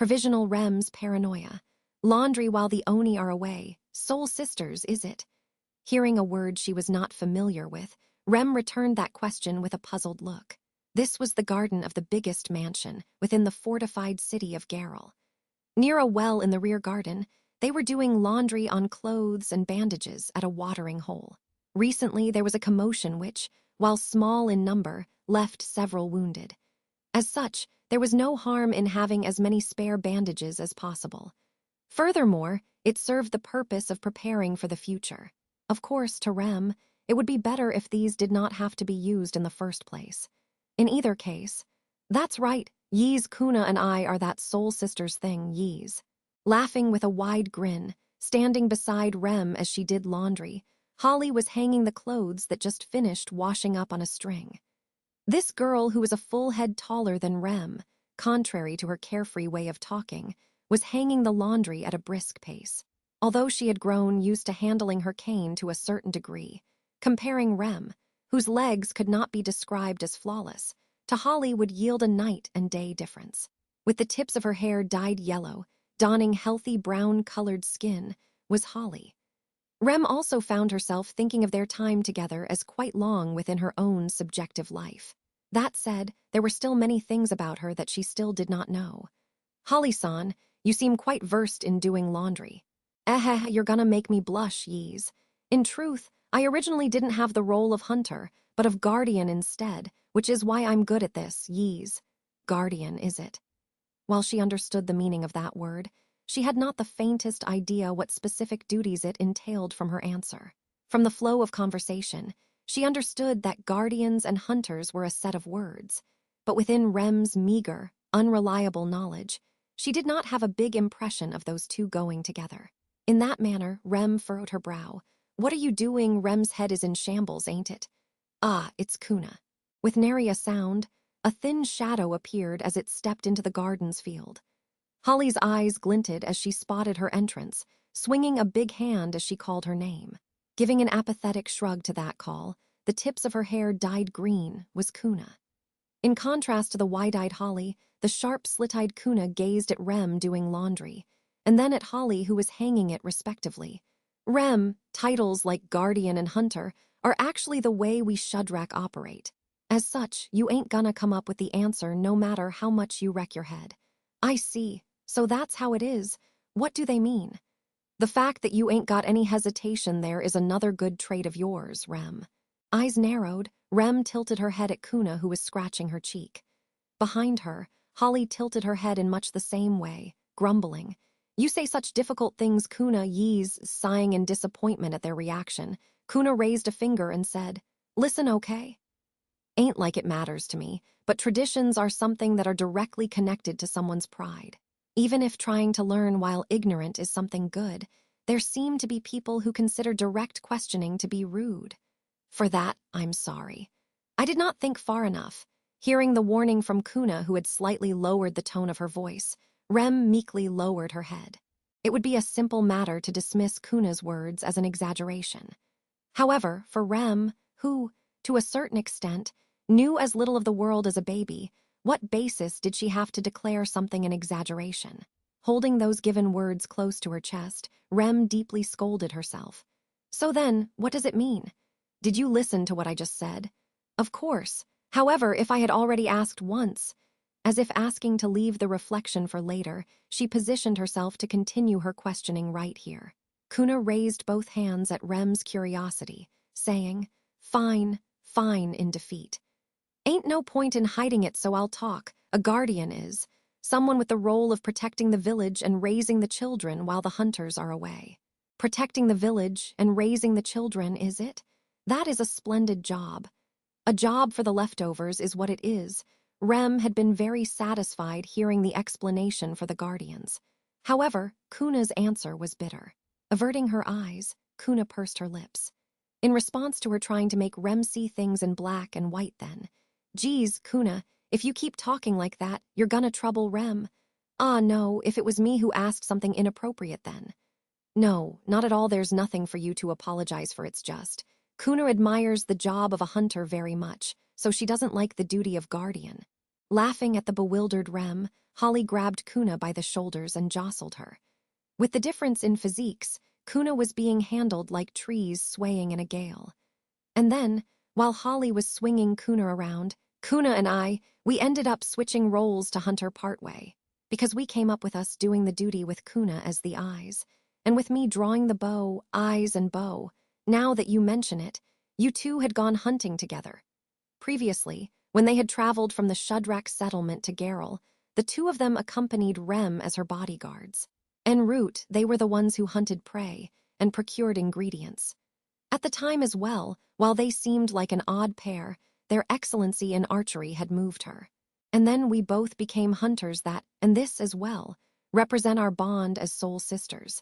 Provisional Rem's Paranoia. Laundry while the Oni are away. Soul sisters, is it? Hearing a word she was not familiar with, Rem returned that question with a puzzled look. This was the garden of the biggest mansion within the fortified city of Garrel. Near a well in the rear garden, they were doing laundry on clothes and bandages at a watering hole. Recently, there was a commotion which, while small in number, left several wounded. As such, there was no harm in having as many spare bandages as possible. Furthermore, it served the purpose of preparing for the future. Of course, to Rem, it would be better if these did not have to be used in the first place. In either case, that's right, Yee's Kuna and I are that soul sisters thing, Yee's. Laughing with a wide grin, standing beside Rem as she did laundry, Holly was hanging the clothes that just finished washing up on a string. This girl, who was a full head taller than Rem, contrary to her carefree way of talking, was hanging the laundry at a brisk pace. Although she had grown used to handling her cane to a certain degree, comparing Rem, whose legs could not be described as flawless, to Holly would yield a night and day difference. With the tips of her hair dyed yellow, donning healthy brown-colored skin, was Holly. Rem also found herself thinking of their time together as quite long within her own subjective life. That said, there were still many things about her that she still did not know. Holly-san, you seem quite versed in doing laundry. You're gonna make me blush, Yees. In truth, I originally didn't have the role of hunter, but of guardian instead, which is why I'm good at this, Yees. Guardian, is it? While she understood the meaning of that word, she had not the faintest idea what specific duties it entailed from her answer. From the flow of conversation, she understood that guardians and hunters were a set of words, but within Rem's meager, unreliable knowledge, she did not have a big impression of those two going together. In that manner, Rem furrowed her brow. What are you doing? Rem's head is in shambles, ain't it? Ah, it's Kuna. With nary a sound, a thin shadow appeared as it stepped into the garden's field. Holly's eyes glinted as she spotted her entrance, swinging a big hand as she called her name. Giving an apathetic shrug to that call, the tips of her hair dyed green, was Kuna. In contrast to the wide-eyed Holly, the sharp, slit-eyed Kuna gazed at Rem doing laundry, and then at Holly, who was hanging it respectively. Rem, titles like Guardian and Hunter are actually the way we Shudrak operate. As such, you ain't gonna come up with the answer no matter how much you wreck your head. I see. So that's how it is. What do they mean? The fact that you ain't got any hesitation there is another good trait of yours, Rem. Eyes narrowed, Rem tilted her head at Kuna, who was scratching her cheek. Behind her, Holly tilted her head in much the same way, grumbling. You say such difficult things, Kuna. Yees, sighing in disappointment at their reaction. Kuna raised a finger and said, Listen, okay? Ain't like it matters to me, but traditions are something that are directly connected to someone's pride. Even if trying to learn while ignorant is something good, there seem to be people who consider direct questioning to be rude. For that, I'm sorry. I did not think far enough. Hearing the warning from Kuna, who had slightly lowered the tone of her voice, Rem meekly lowered her head. It would be a simple matter to dismiss Kuna's words as an exaggeration. However, for Rem, who, to a certain extent, knew as little of the world as a baby, what basis did she have to declare something an exaggeration? Holding those given words close to her chest, Rem deeply scolded herself. So then, what does it mean? Did you listen to what I just said? Of course. However, if I had already asked once, as if asking to leave the reflection for later, she positioned herself to continue her questioning right here. Kuna raised both hands at Rem's curiosity, saying, Fine, fine, in defeat. Ain't no point in hiding it, so I'll talk. A guardian is. Someone with the role of protecting the village and raising the children while the hunters are away. Protecting the village and raising the children, is it? That is a splendid job. A job for the leftovers is what it is. Rem had been very satisfied hearing the explanation for the guardians. However, Kuna's answer was bitter. Averting her eyes, Kuna pursed her lips. In response to her trying to make Rem see things in black and white then. Geez, Kuna, if you keep talking like that, you're gonna trouble Rem. Ah, no, if it was me who asked something inappropriate then. No, not at all. There's nothing for you to apologize for, it's just. Kuna admires the job of a hunter very much, so she doesn't like the duty of guardian. Laughing at the bewildered Rem, Holly grabbed Kuna by the shoulders and jostled her. With the difference in physiques, Kuna was being handled like trees swaying in a gale. And then, while Holly was swinging Kuna around, Kuna and we ended up switching roles to hunt her partway, because we came up with us doing the duty with Kuna as the eyes, and with me drawing the bow, eyes and bow. Now that you mention it, you two had gone hunting together. Previously, when they had traveled from the Shudrak settlement to Geralt, the two of them accompanied Rem as her bodyguards. En route, they were the ones who hunted prey and procured ingredients. At the time as well, while they seemed like an odd pair, their excellency in archery had moved her. And then we both became hunters that, and this as well, represent our bond as soul sisters.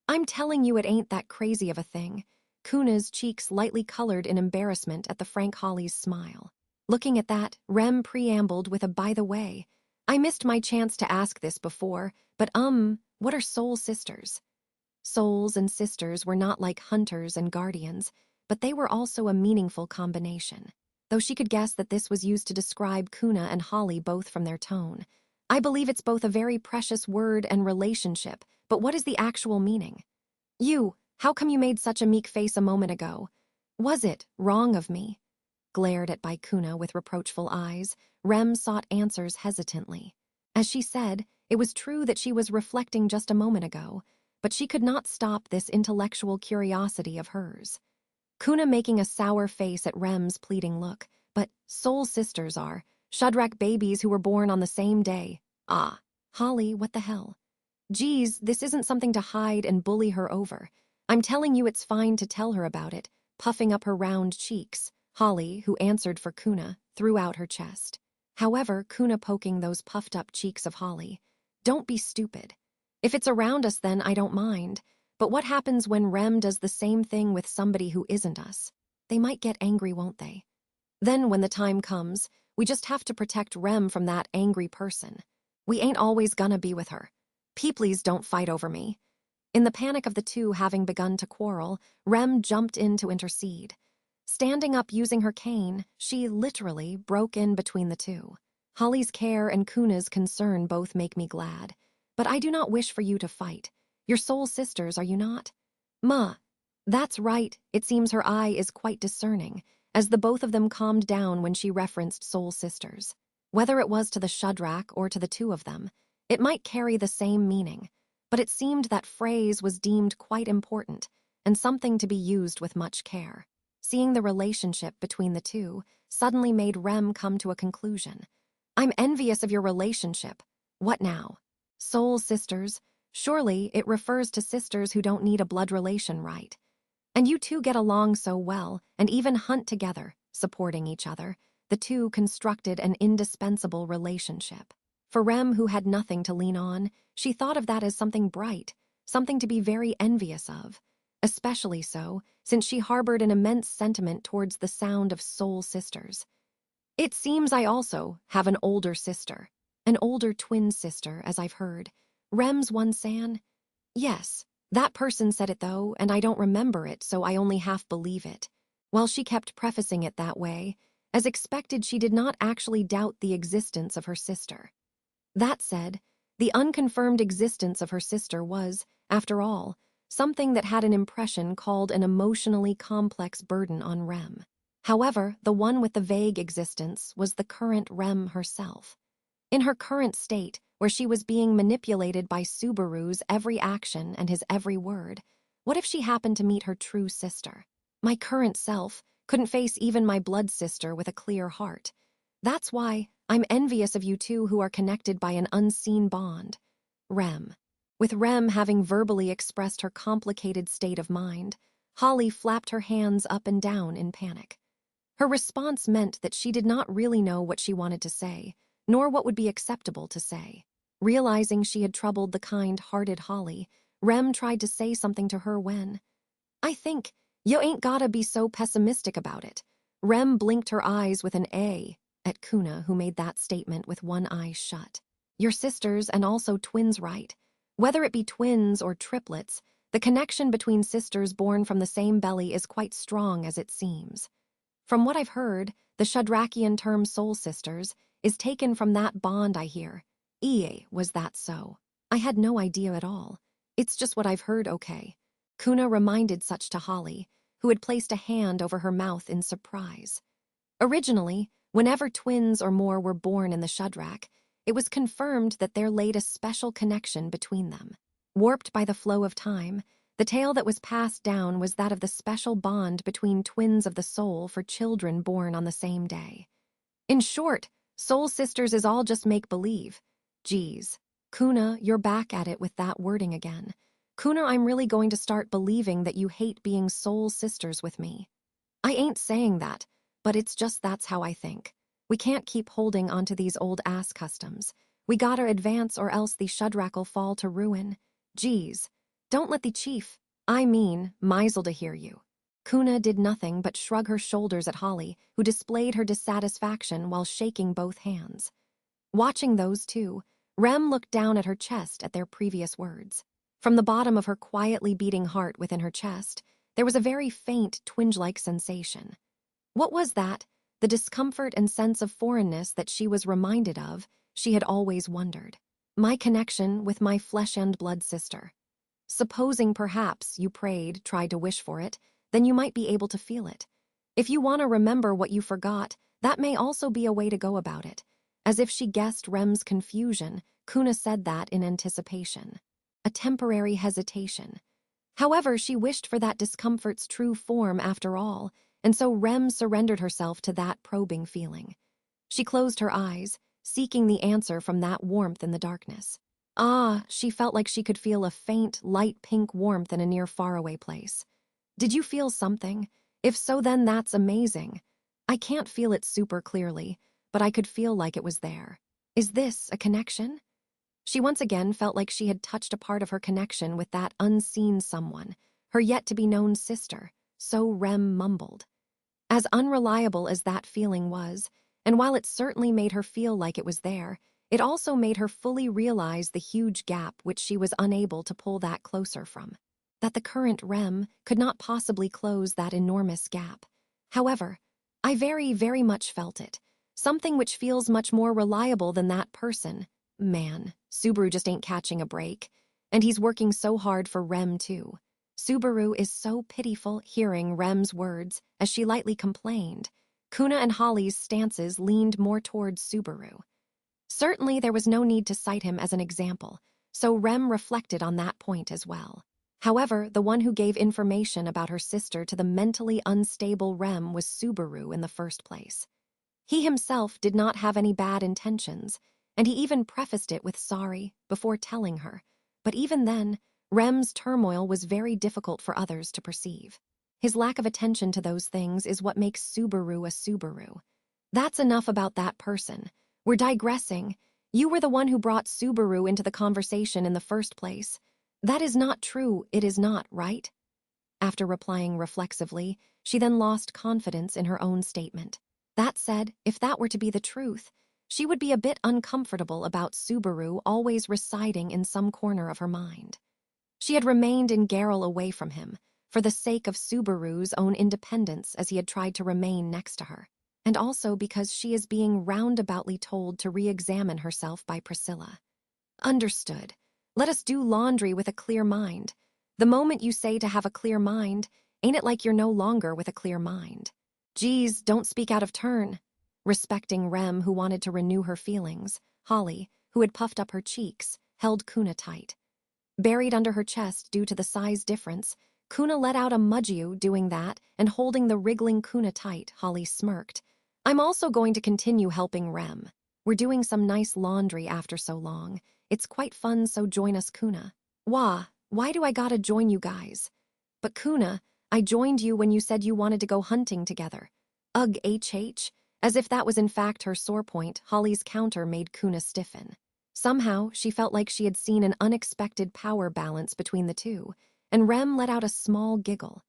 I'm telling you it ain't that crazy of a thing. Kuna's cheeks lightly colored in embarrassment at the Frank Holly's smile. Looking at that, Rem preambled with a by the way. I missed my chance to ask this before, but what are soul sisters? Souls and sisters were not like hunters and guardians, but they were also a meaningful combination. Though she could guess that this was used to describe Kuna and Holly both from their tone. I believe it's both a very precious word and relationship, but what is the actual meaning? How come you made such a meek face a moment ago? Was it wrong of me? Glared at by Kuna with reproachful eyes, Rem sought answers hesitantly. As she said, it was true that she was reflecting just a moment ago, but she could not stop this intellectual curiosity of hers. Kuna making a sour face at Rem's pleading look, but soul sisters are, Shudrak babies who were born on the same day. Ah, Holly, what the hell? Geez, this isn't something to hide and bully her over. I'm telling you it's fine to tell her about it, puffing up her round cheeks. Holly, who answered for Kuna, threw out her chest. However, Kuna poking those puffed-up cheeks of Holly. Don't be stupid. If it's around us then I don't mind, but what happens when Rem does the same thing with somebody who isn't us? They might get angry, won't they? Then when the time comes, we just have to protect Rem from that angry person. We ain't always gonna be with her. Please don't fight over me. In the panic of the two having begun to quarrel, Rem jumped in to intercede. Standing up using her cane, she literally broke in between the two. Holly's care and Kuna's concern both make me glad. But I do not wish for you to fight. You're soul sisters, are you not? Ma. That's right, it seems her eye is quite discerning, as the both of them calmed down when she referenced soul sisters. Whether it was to the Shudrak or to the two of them, it might carry the same meaning, but it seemed that phrase was deemed quite important and something to be used with much care. Seeing the relationship between the two suddenly made Rem come to a conclusion. I'm envious of your relationship. What now? Soul sisters. Surely it refers to sisters who don't need a blood relation, right? And you two get along so well and even hunt together, supporting each other. The two constructed an indispensable relationship. For Rem, who had nothing to lean on, she thought of that as something bright, something to be very envious of. Especially so, since she harbored an immense sentiment towards the sound of soul sisters. It seems I also have an older sister. An older twin sister, as I've heard. Rem's one San? Yes. That person said it though, and I don't remember it, so I only half believe it. While she kept prefacing it that way, as expected she did not actually doubt the existence of her sister. That said, the unconfirmed existence of her sister was, after all, something that had an impression called an emotionally complex burden on Rem. However, the one with the vague existence was the current Rem herself. In her current state, where she was being manipulated by Subaru's every action and his every word, what if she happened to meet her true sister? My current self couldn't face even my blood sister with a clear heart. That's why I'm envious of you two who are connected by an unseen bond. Rem. With Rem having verbally expressed her complicated state of mind, Holly flapped her hands up and down in panic. Her response meant that she did not really know what she wanted to say, nor what would be acceptable to say. Realizing she had troubled the kind-hearted Holly, Rem tried to say something to her when, I think, you ain't gotta be so pessimistic about it. Rem blinked her eyes with an A at Kuna, who made that statement with one eye shut. You're sisters and also twins, right? Whether it be twins or triplets, the connection between sisters born from the same belly is quite strong as it seems. From what I've heard, the Shudrakian term soul sisters is taken from that bond, I hear. Was that so? I had no idea at all. It's just what I've heard, okay. Kuna reminded such to Holly, who had placed a hand over her mouth in surprise. Originally, whenever twins or more were born in the Shudrak, it was confirmed that there laid a special connection between them. Warped by the flow of time, the tale that was passed down was that of the special bond between twins of the soul for children born on the same day. In short, soul sisters is all just make-believe. Geez, Kuna, you're back at it with that wording again. Kuna, I'm really going to start believing that you hate being soul sisters with me. I ain't saying that, but it's just that's how I think. We can't keep holding onto these old-ass customs. We gotta advance or else the Shudrak'll fall to ruin. Geez, don't let the chief, Meisel to hear you. Kuna did nothing but shrug her shoulders at Holly, who displayed her dissatisfaction while shaking both hands. Watching those two, Rem looked down at her chest at their previous words. From the bottom of her quietly beating heart within her chest, there was a very faint, twinge-like sensation. What was that? The discomfort and sense of foreignness that she was reminded of, she had always wondered. My connection with my flesh and blood sister. Supposing perhaps you prayed, tried to wish for it, then you might be able to feel it. If you want to remember what you forgot, that may also be a way to go about it. As if she guessed Rem's confusion, Kuna said that in anticipation. A temporary hesitation. However, she wished for that discomfort's true form after all, and so Rem surrendered herself to that probing feeling. She closed her eyes, seeking the answer from that warmth in the darkness. She felt like she could feel a faint, light pink warmth in a near faraway place. Did you feel something? If so, then that's amazing. I can't feel it super clearly, but I could feel like it was there. Is this a connection? She once again felt like she had touched a part of her connection with that unseen someone, her yet-to-be-known sister, so Rem mumbled. As unreliable as that feeling was, and while it certainly made her feel like it was there, it also made her fully realize the huge gap which she was unable to pull that closer from. That the current Rem could not possibly close that enormous gap. However, I very, very much felt it. Something which feels much more reliable than that person. Man, Subaru just ain't catching a break. And he's working so hard for Rem, too. Subaru is so pitiful hearing Rem's words as she lightly complained. Kuna and Holly's stances leaned more towards Subaru. Certainly there was no need to cite him as an example, so Rem reflected on that point as well. However, the one who gave information about her sister to the mentally unstable Rem was Subaru in the first place. He himself did not have any bad intentions, and he even prefaced it with sorry before telling her. But even then, Rem's turmoil was very difficult for others to perceive. His lack of attention to those things is what makes Subaru a Subaru. That's enough about that person. We're digressing. You were the one who brought Subaru into the conversation in the first place. That is not true, it is not, right? After replying reflexively, she then lost confidence in her own statement. That said, if that were to be the truth, she would be a bit uncomfortable about Subaru always residing in some corner of her mind. She had remained in Garrel away from him, for the sake of Subaru's own independence as he had tried to remain next to her, and also because she is being roundaboutly told to re-examine herself by Priscilla. Understood. Let us do laundry with a clear mind. The moment you say to have a clear mind, ain't it like you're no longer with a clear mind? Geez, don't speak out of turn. Respecting Rem, who wanted to renew her feelings, Holly, who had puffed up her cheeks, held Kuna tight. Buried under her chest due to the size difference, Kuna let out a mudgew doing that, and holding the wriggling Kuna tight, Holly smirked. I'm also going to continue helping Rem. We're doing some nice laundry after so long. It's quite fun, so join us, Kuna. Why do I gotta join you guys? But Kuna, I joined you when you said you wanted to go hunting together. Ugh, as if that was in fact her sore point, Holly's counter made Kuna stiffen. Somehow, she felt like she had seen an unexpected power balance between the two, and Rem let out a small giggle.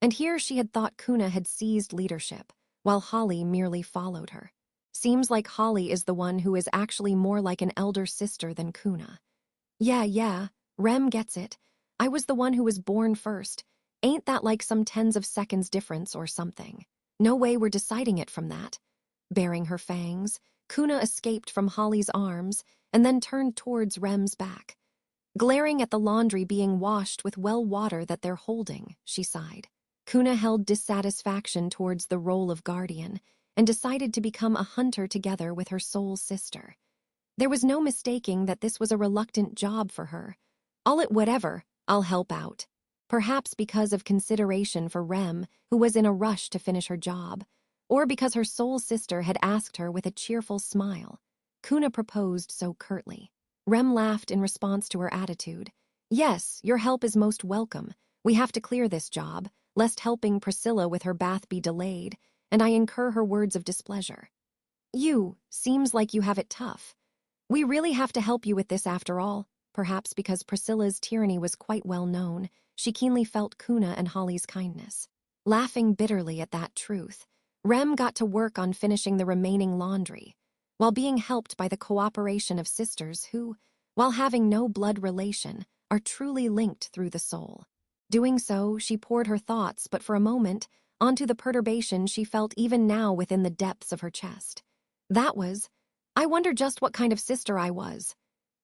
And here she had thought Kuna had seized leadership, while Holly merely followed her. Seems like Holly is the one who is actually more like an elder sister than Kuna. Yeah, Rem gets it. I was the one who was born first. Ain't that like some tens of seconds difference or something? No way we're deciding it from that. Baring her fangs, Kuna escaped from Holly's arms and then turned towards Rem's back. Glaring at the laundry being washed with well water that they're holding, she sighed. Kuna held dissatisfaction towards the role of guardian and decided to become a hunter together with her soul sister. There was no mistaking that this was a reluctant job for her. Whatever, I'll help out. Perhaps because of consideration for Rem, who was in a rush to finish her job, or because her soul sister had asked her with a cheerful smile. Kuna proposed so curtly. Rem laughed in response to her attitude. Yes, your help is most welcome. We have to clear this job, lest helping Priscilla with her bath be delayed, and I incur her words of displeasure. Seems like you have it tough. We really have to help you with this after all. Perhaps because Priscilla's tyranny was quite well known, she keenly felt Kuna and Holly's kindness. Laughing bitterly at that truth, Rem got to work on finishing the remaining laundry, while being helped by the cooperation of sisters who, while having no blood relation, are truly linked through the soul. Doing so, she poured her thoughts, but for a moment, onto the perturbation she felt even now within the depths of her chest. That was, I wonder just what kind of sister I was.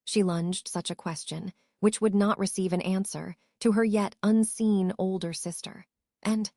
She lunged such a question, which would not receive an answer, to her yet unseen older sister. And